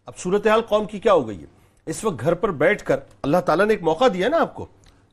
اب صورتحال قوم کی کیا ہو گئی ہے اس وقت؟ گھر پر بیٹھ کر اللہ تعالیٰ نے ایک موقع دیا نا آپ کو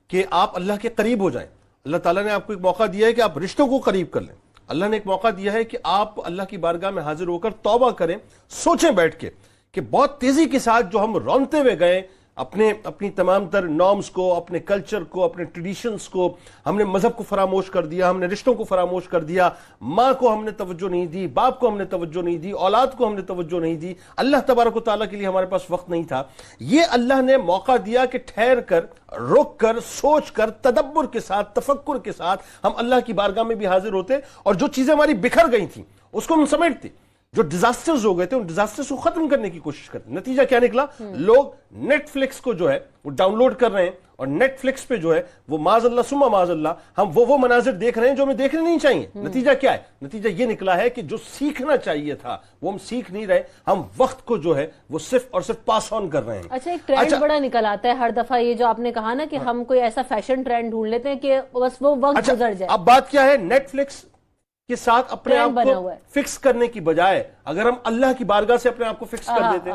کہ آپ اللہ کے قریب ہو جائیں. اللہ تعالیٰ نے آپ کو ایک موقع دیا ہے کہ آپ رشتوں کو قریب کر لیں. اللہ نے ایک موقع دیا ہے کہ آپ اللہ کی بارگاہ میں حاضر ہو کر توبہ کریں. سوچیں بیٹھ کے کہ بہت تیزی کے ساتھ جو ہم رونتے ہوئے گئے اپنی تمام تر نارمز کو، اپنے کلچر کو، اپنے ٹریڈیشنز کو، ہم نے مذہب کو فراموش کر دیا، ہم نے رشتوں کو فراموش کر دیا، ماں کو ہم نے توجہ نہیں دی، باپ کو ہم نے توجہ نہیں دی، اولاد کو ہم نے توجہ نہیں دی، اللہ تبارک و تعالیٰ کے لیے ہمارے پاس وقت نہیں تھا. یہ اللہ نے موقع دیا کہ ٹھہر کر، رک کر، سوچ کر، تدبر کے ساتھ، تفکر کے ساتھ ہم اللہ کی بارگاہ میں بھی حاضر ہوتے اور جو چیزیں ہماری بکھر گئی تھیں اس کو ہم سمیٹتے. جو ڈیزاسٹرز ہو گئے تھے ان ڈیزاسٹرز کو ختم کرنے کی کوشش کرتے. نتیجہ کیا نکلا؟ لوگ نیٹ فلکس کو جو ہے وہ ڈاؤن لوڈ کر رہے ہیں اور نیٹ فلکس پہ جو ہے وہ معاذ اللہ ثم معاذ اللہ ہم وہ مناظر دیکھ رہے ہیں جو ہمیں دیکھنے نہیں چاہیے. نتیجہ کیا ہے؟ نتیجہ یہ نکلا ہے کہ جو سیکھنا چاہیے تھا وہ ہم سیکھ نہیں رہے. ہم وقت کو جو ہے وہ صرف اور صرف پاس آن کر رہے ہیں. اچھا، ایک ٹرینڈ بڑا نکل آتا ہے ہر دفعہ، یہ جو آپ نے کہا نا کہ ہم کوئی ایسا فیشن ٹرینڈ ڈھونڈ لیتے ہیں کہ بس وہ وقت گزر جائے. اب بات کیا ہے؟ نیٹ فلکس کے ساتھ اپنے آپ کو فکس کرنے کی بجائے اگر ہم اللہ کی بارگاہ سے اپنے آپ کو فکس کر دیتے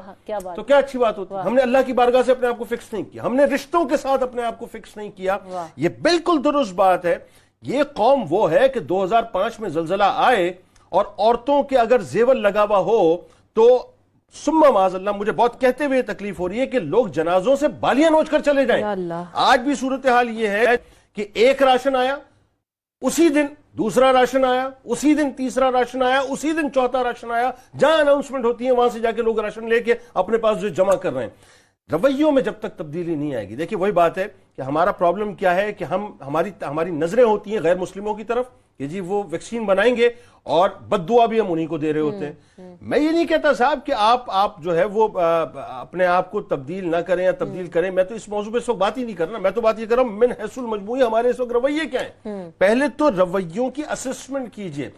تو کیا اچھی بات ہوتی. ہم نے اللہ کی بارگاہ سے اپنے آپ کو فکس نہیں کیا، ہم نے رشتوں کے ساتھ اپنے آپ کو فکس نہیں کیا. یہ بالکل درست بات ہے. یہ قوم وہ ہے کہ 2005 میں زلزلہ آئے اور عورتوں کے اگر زیور لگا ہوا ہو تو ثم معاذ اللہ مجھے بہت کہتے ہوئے تکلیف ہو رہی ہے کہ لوگ جنازوں سے بالیاں نوچ کر چلے جائیں. آج بھی صورتحال یہ ہے کہ ایک راشن آیا، اسی دن دوسرا راشن آیا، اسی دن تیسرا راشن آیا، اسی دن چوتھا راشن آیا. جہاں اناؤنسمنٹ ہوتی ہے وہاں سے جا کے لوگ راشن لے کے اپنے پاس جو جمع کر رہے ہیں. رویوں میں جب تک تبدیلی نہیں آئے گی، دیکھیں وہی بات ہے کہ ہمارا پرابلم کیا ہے کہ ہماری نظریں ہوتی ہیں غیر مسلموں کی طرف کہ جی وہ ویکسین بنائیں گے اور بد دعا بھی ہم انہی کو دے رہے ہوتے ہیں. میں یہ نہیں کہتا صاحب کہ آپ جو ہے وہ اپنے آپ کو تبدیل نہ کریں یا تبدیل کریں. میں تو اس موضوع پہ اس وقت بات ہی نہیں کرنا. میں تو بات یہ کر رہا ہوں من حیث المجموعی ہمارے اس وقت رویے کیا ہیں. پہلے تو رویوں کی اسسمنٹ کیجئے.